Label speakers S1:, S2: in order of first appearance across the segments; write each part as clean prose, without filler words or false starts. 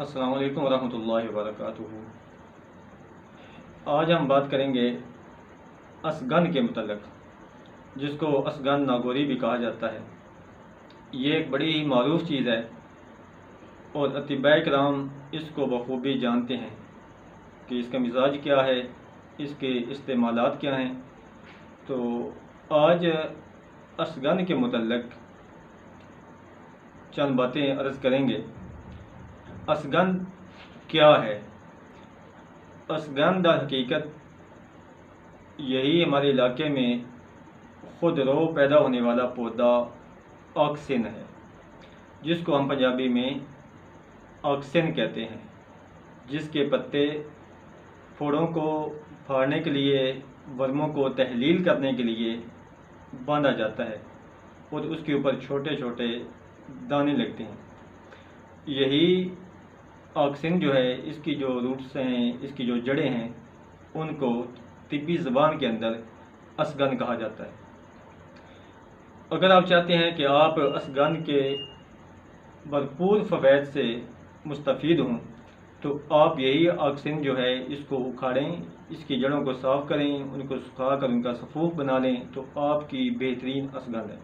S1: السلام علیکم ورحمۃ اللہ وبرکاتہ۔ آج ہم بات کریں گے اسگن کے متعلق، جس کو اسگن ناگوری بھی کہا جاتا ہے۔ یہ ایک بڑی ہی معروف چیز ہے اور اطباء کرام اس کو بخوبی جانتے ہیں کہ اس کا مزاج کیا ہے، اس کے استعمالات کیا ہیں۔ تو آج اسگن کے متعلق چند باتیں عرض کریں گے۔ اسگن کیا ہے؟ اسگن در حقیقت یہی ہمارے علاقے میں خود رو پیدا ہونے والا پودا آکسن ہے، جس کو ہم پنجابی میں آکسن کہتے ہیں، جس کے پتے پھوڑوں کو پھاڑنے کے لیے، ورموں کو تحلیل کرنے کے لیے باندھا جاتا ہے اور اس کے اوپر چھوٹے چھوٹے دانے لگتے ہیں۔ یہی آکسن جو ہے، اس کی جو روٹس ہیں، اس کی جو جڑیں ہیں، ان کو طبی زبان کے اندر اسگن کہا جاتا ہے۔ اگر آپ چاہتے ہیں کہ آپ اسگن کے بھرپور فوائد سے مستفید ہوں تو آپ یہی آکسن جو ہے اس کو اکھاڑیں، اس کی جڑوں کو صاف کریں، ان کو سکھا کر ان کا صفوف بنا لیں تو آپ کی بہترین اسگن ہے۔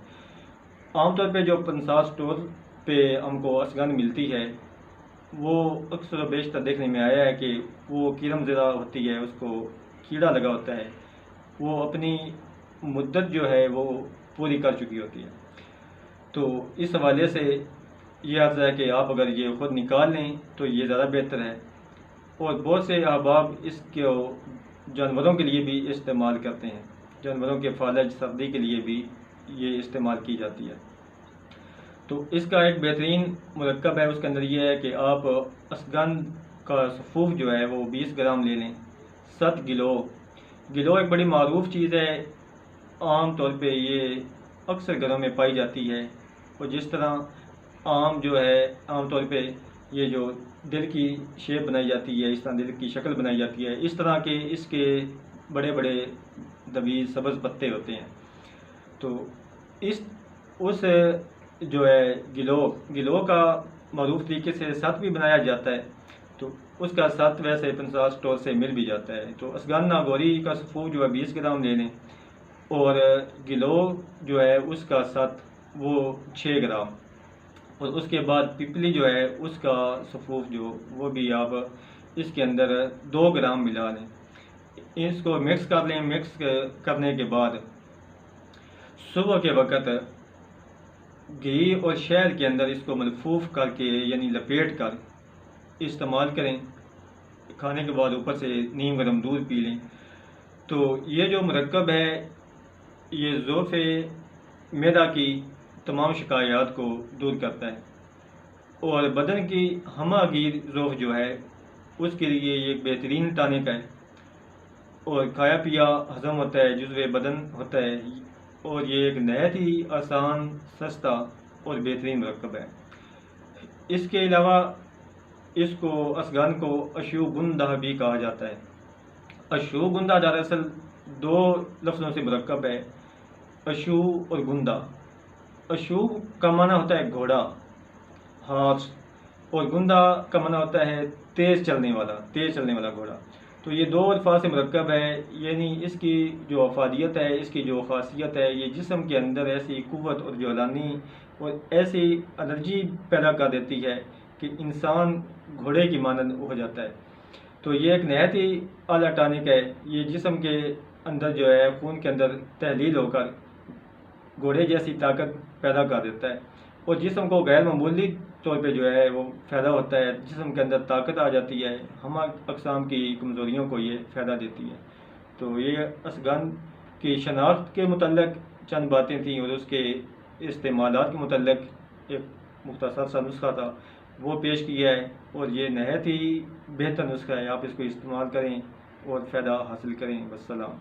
S1: عام طور پہ جو پنسار سٹور پہ ہم کو اسگن ملتی ہے، وہ اکثر و بیشتر دیکھنے میں آیا ہے کہ وہ کیرم زدہ ہوتی ہے، اس کو کیڑا لگا ہوتا ہے، وہ اپنی مدت جو ہے وہ پوری کر چکی ہوتی ہے۔ تو اس حوالے سے یہ عرض ہے کہ آپ اگر یہ خود نکال لیں تو یہ زیادہ بہتر ہے۔ اور بہت سے احباب اس کو جانوروں کے لیے بھی استعمال کرتے ہیں، جانوروں کے فالج سردی کے لیے بھی یہ استعمال کی جاتی ہے۔ تو اس کا ایک بہترین مرکب ہے، اس کے اندر یہ ہے کہ آپ اسگن کا صفوف جو ہے وہ 20 گرام لے لیں۔ 7 گلو ایک بڑی معروف چیز ہے، عام طور پہ یہ اکثر گھروں میں پائی جاتی ہے۔ اور جس طرح آم جو ہے عام طور پہ یہ جو دل کی شیپ بنائی جاتی ہے، اس طرح دل کی شکل بنائی جاتی ہے، اس طرح کے اس کے بڑے بڑے دویز سبز پتے ہوتے ہیں۔ تو اس جو ہے گلو کا معروف طریقے سے ست بھی بنایا جاتا ہے، تو اس کا ست ویسے پنسار سٹور سے مل بھی جاتا ہے۔ تو اسگن ناگوری کا صفوف جو ہے 20 گرام لے لیں، اور گلو جو ہے اس کا ست وہ 6 گرام، اور اس کے بعد پپلی جو ہے اس کا صفوف جو وہ بھی آپ اس کے اندر 2 گرام ملا لیں۔ اس کو مکس کر لیں۔ مکس کرنے کے بعد صبح کے وقت گھی اور شہد کے اندر اس کو ملفوف کر کے یعنی لپیٹ کر استعمال کریں۔ کھانے کے بعد اوپر سے نیم گرم دودھ پی لیں۔ تو یہ جو مرکب ہے یہ ضعف معدہ کی تمام شکایات کو دور کرتا ہے، اور بدن کی ہمہ گیر ضعف جو ہے اس کے لیے یہ ایک بہترین ٹانک ہے، اور کھایا پیا ہضم ہوتا ہے، جزو بدن ہوتا ہے، اور یہ ایک نہایت ہی آسان، سستا اور بہترین مرکب ہے۔ اس کے علاوہ اس کو اسگن کو اشوگندھا بھی کہا جاتا ہے۔ اشوگندھا دراصل 2 لفظوں سے مرکب ہے، اشو اور گندھا۔ اشو کا معنی ہوتا ہے گھوڑا، ہارس، اور گندھا کا معنی ہوتا ہے تیز چلنے والا گھوڑا۔ تو یہ 2 الفاظ سے مرکب ہے، یعنی اس کی جو افادیت ہے، اس کی جو خاصیت ہے، یہ جسم کے اندر ایسی قوت اور جولانی اور ایسی انرجی پیدا کر دیتی ہے کہ انسان گھوڑے کی مانند ہو جاتا ہے۔ تو یہ ایک نہایت ہی اعلیٰ ٹانک ہے، یہ جسم کے اندر جو ہے خون کے اندر تحلیل ہو کر گھوڑے جیسی طاقت پیدا کر دیتا ہے، اور جسم کو غیر معمولی طور پہ جو ہے وہ فائدہ ہوتا ہے، جسم کے اندر طاقت آ جاتی ہے، ہمہ اقسام کی کمزوریوں کو یہ فائدہ دیتی ہے۔ تو یہ اسگن کی شناخت کے متعلق چند باتیں تھیں، اور اس کے استعمالات کے متعلق ایک مختصر سا نسخہ تھا وہ پیش کیا ہے، اور یہ نہایت ہی بہتر نسخہ ہے۔ آپ اس کو استعمال کریں اور فائدہ حاصل کریں۔ والسلام۔